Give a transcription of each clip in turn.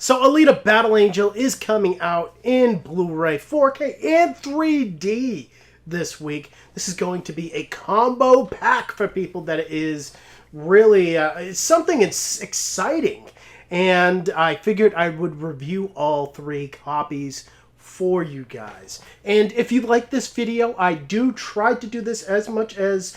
So Alita Battle Angel is coming out in Blu-ray, 4K, and 3D this week. This is going to be a combo pack for people that is really something exciting. And I figured I would review all 3 copies for you guys. And if you like this video, I do try to do this as much as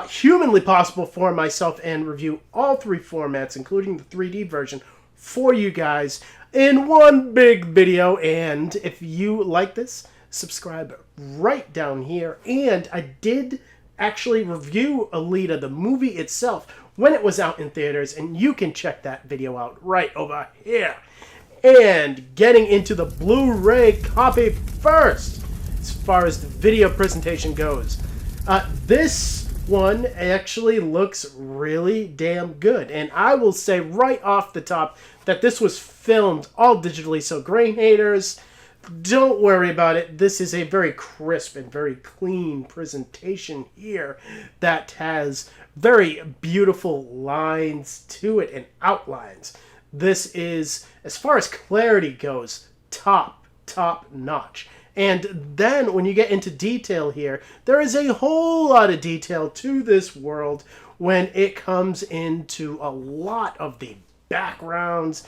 humanly possible for myself and review all 3 formats, including the 3D version, for you guys in one big video. And if you like this, subscribe right down here. And I did actually review Alita, the movie itself, when it was out in theaters, and you can check that video out right over here. And getting into the Blu-ray copy first, as far as the video presentation goes, this one actually looks really damn good. And I will say right off the top that this was filmed all digitally, so grain haters, don't worry about it. This is a very crisp and very clean presentation here that has very beautiful lines to it and outlines. This is, as far as clarity goes, top notch. And then when you get into detail here, there is a whole lot of detail to this world when it comes into a lot of the backgrounds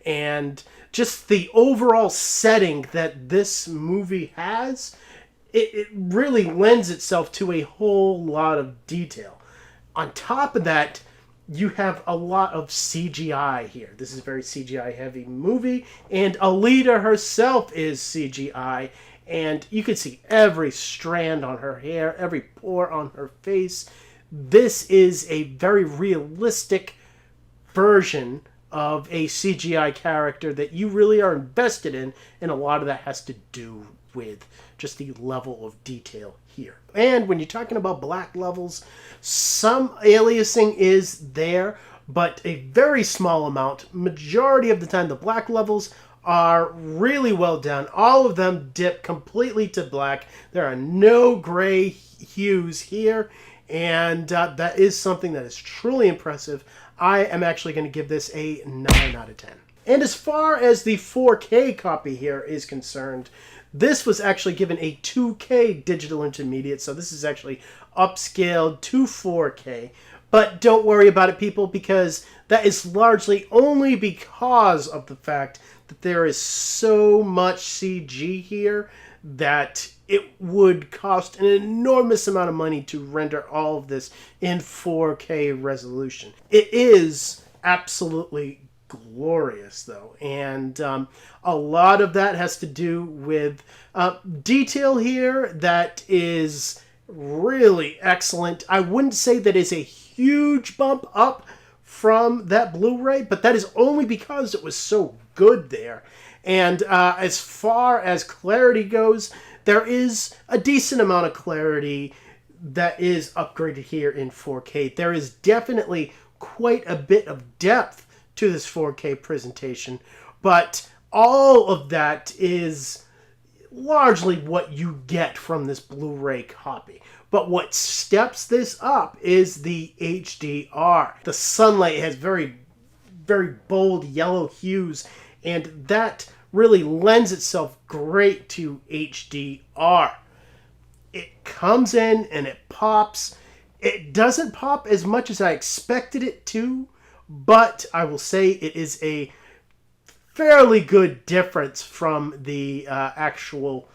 and just the overall setting that this movie has. It really lends itself to a whole lot of detail. On top of that, you have a lot of CGI here. This is a very CGI heavy movie, and Alita herself is CGI, and you can see every strand on her hair, every pore on her face. This is a very realistic version of a CGI character that you really are invested in, and a lot of that has to do with just the level of detail here. And when you're talking about black levels, some aliasing is there, but a very small amount. Majority of the time, the black levels are really well done. All of them dip completely to black. There are no gray hues here, and that is something that is truly impressive. I am actually going to give this a 9 out of 10. And as far as the 4K copy here is concerned, this was actually given a 2K digital intermediate, so this is actually upscaled to 4K. But don't worry about it, people, because that is largely only because of the fact that there is so much CG here that it would cost an enormous amount of money to render all of this in 4K resolution. It is absolutely glorious, though, and a lot of that has to do with detail here that is really excellent. I wouldn't say that is a huge bump up from that Blu-ray, but that is only because it was so good there. And as far as clarity goes, there is a decent amount of clarity that is upgraded here in 4K. There is definitely quite a bit of depth to this 4K presentation, but all of that is largely what you get from this Blu-ray copy. But what steps this up is the HDR. The sunlight has very bold yellow hues, and that really lends itself great to HDR. It comes in and it pops. It doesn't pop as much as I expected it to, but I will say it is a fairly good difference from the actual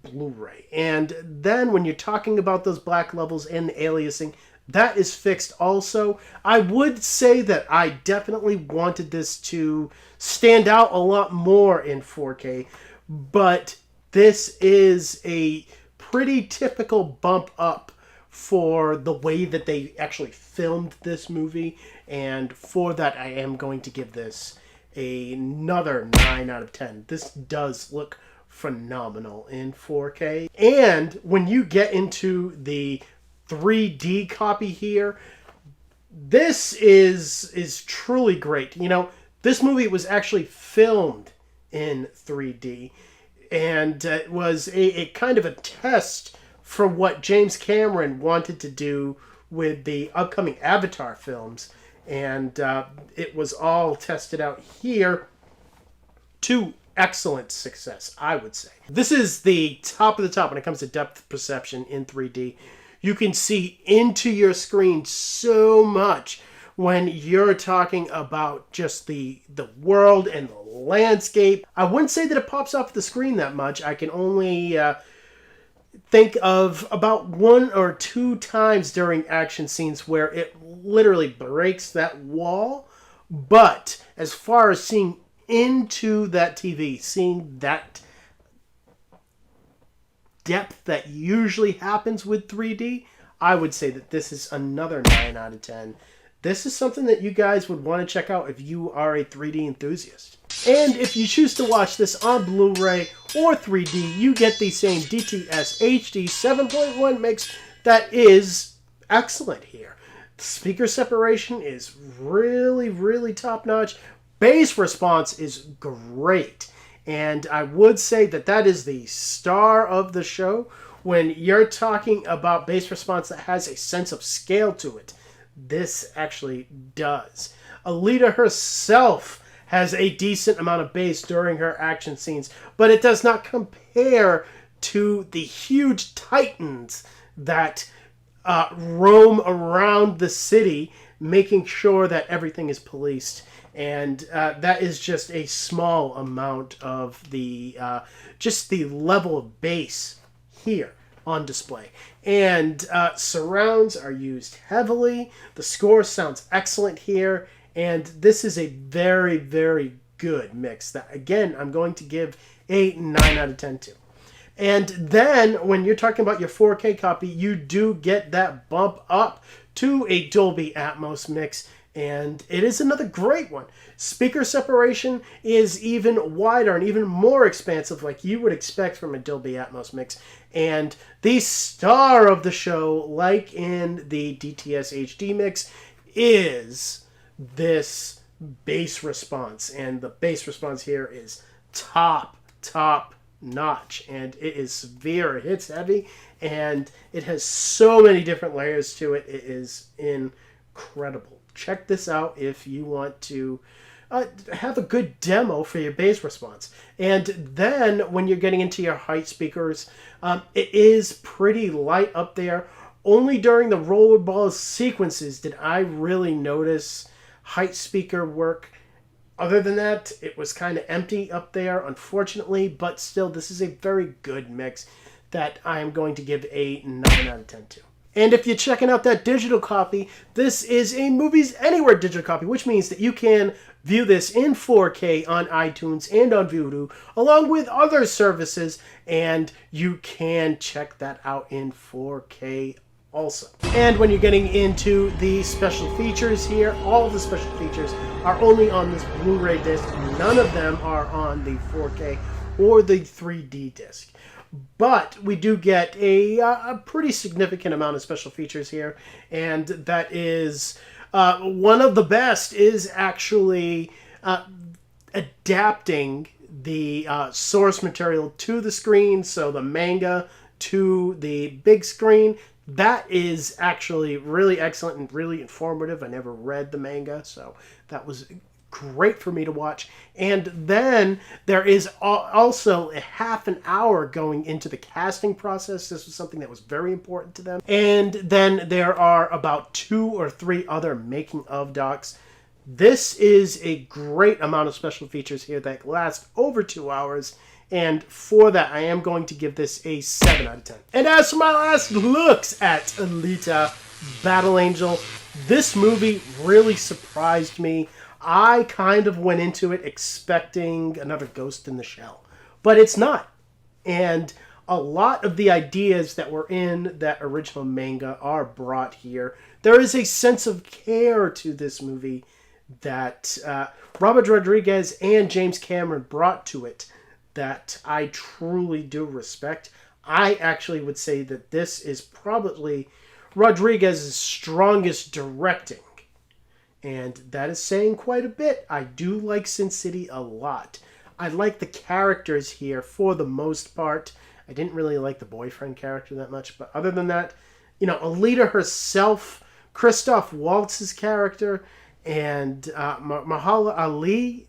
Blu-ray. And then when you're talking about those black levels and the aliasing, that is fixed also. I would say that I definitely wanted this to stand out a lot more in 4K, but this is a pretty typical bump up for the way that they actually filmed this movie, and for that I am going to give this another 9 out of 10. This does look phenomenal in 4K. And when you get into the 3D copy here, this is truly great. You know, this movie was actually filmed in 3D, and it was a kind of a test for what James Cameron wanted to do with the upcoming Avatar films, and it was all tested out here to excellent success, I would say. This is the top of the top when it comes to depth perception in 3D. You can see into your screen so much when you're talking about just the world and the landscape. I wouldn't say that it pops off the screen that much. I can only think of about 1 or 2 times during action scenes where it literally breaks that wall. But as far as seeing into that TV, seeing that depth that usually happens with 3D, I would say that this is another 9 out of 10. This is something that you guys would want to check out if you are a 3D enthusiast. And if you choose to watch this on Blu-ray or 3D, you get the same DTS HD 7.1 mix that is excellent here. The speaker separation is really, really top-notch. Bass response is great. And I would say that that is the star of the show. When you're talking about bass response that has a sense of scale to it, this actually does. Alita herself has a decent amount of bass during her action scenes, but it does not compare to the huge titans that roam around the city, making sure that everything is policed. And that is just a small amount of the just the level of bass here on display. And surrounds are used heavily. The score sounds excellent here. And this is a very, very good mix that, again, I'm going to give a 9 out of 10 to. And then when you're talking about your 4K copy, you do get that bump up to a Dolby Atmos mix. And it is another great one. Speaker separation is even wider and even more expansive like you would expect from a Dolby Atmos mix. And the star of the show, like in the DTS HD mix, is this bass response. And the bass response here is top notch. And it is severe. It hits heavy. And it has so many different layers to it. It is incredible. Check this out if you want to have a good demo for your bass response. And then when you're getting into your height speakers, it is pretty light up there. Only during the rollerball sequences did I really notice height speaker work. Other than that, it was kind of empty up there, unfortunately, but still, this is a very good mix that I am going to give a 9 out of 10 to. And if you're checking out that digital copy, this is a Movies Anywhere digital copy, which means that you can view this in 4K on iTunes and on Vudu, along with other services, and you can check that out in 4K also. And when you're getting into the special features here, all of the special features are only on this Blu-ray disc. None of them are on the 4K or the 3D disc. But we do get a pretty significant amount of special features here, and that is one of the best is actually adapting the source material to the screen, so the manga to the big screen. That is actually really excellent and really informative. I never read the manga, so that was great for me to watch. And then there is also a half an hour going into the casting process. This was something that was very important to them. And then there are about 2 or 3 other making of docs. This is a great amount of special features here that last over 2 hours. And for that, I am going to give this a 7 out of 10. And as for my last looks at Alita Battle Angel, this movie really surprised me. I kind of went into it expecting another Ghost in the Shell, but it's not. And a lot of the ideas that were in that original manga are brought here. There is a sense of care to this movie that Robert Rodriguez and James Cameron brought to it that I truly do respect. I actually would say that this is probably Rodriguez's strongest directing. And that is saying quite a bit. I do like Sin City a lot. I like the characters here for the most part. I didn't really like the boyfriend character that much. But other than that, you know, Alita herself, Christoph Waltz's character, and Mahala Ali,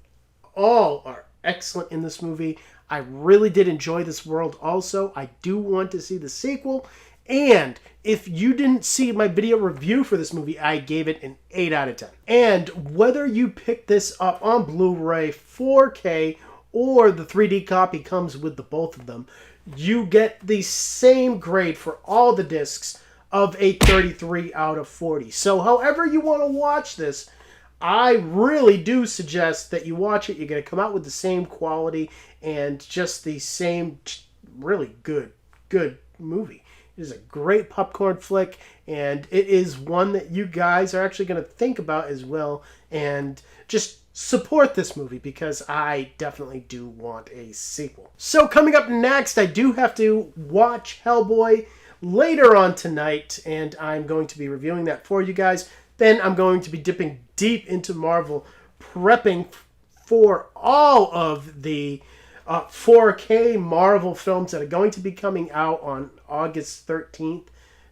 all are excellent in this movie. I really did enjoy this world also. I do want to see the sequel. And if you didn't see my video review for this movie, I gave it an 8 out of 10. And whether you pick this up on Blu-ray 4K or the 3D copy comes with the both of them, you get the same grade for all the discs of a 33 out of 40. So however you want to watch this, I really do suggest that you watch it. You're going to come out with the same quality and just the same really good movie. It is a great popcorn flick, and it is one that you guys are actually going to think about as well, and just support this movie because I definitely do want a sequel. So coming up next, I do have to watch Hellboy later on tonight, and I'm going to be reviewing that for you guys. Then I'm going to be dipping deep into Marvel, prepping for all of the 4K Marvel films that are going to be coming out on August 13th.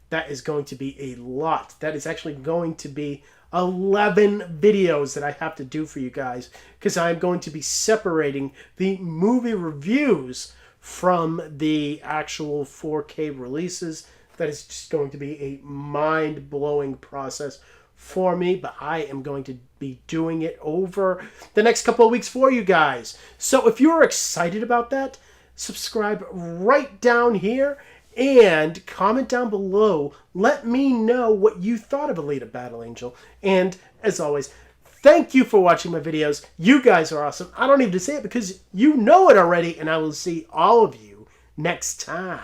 That is going to be a lot. That is actually going to be 11 videos that I have to do for you guys because I'm going to be separating the movie reviews from the actual 4K releases. That is just going to be a mind-blowing process for me, but I am going to be doing it over the next couple of weeks for you guys. So if you're excited about that, subscribe right down here and comment down below. Let me know what you thought of Alita Battle Angel. And as always, thank you for watching my videos. You guys are awesome. I don't need to say it because you know it already, and I will see all of you next time.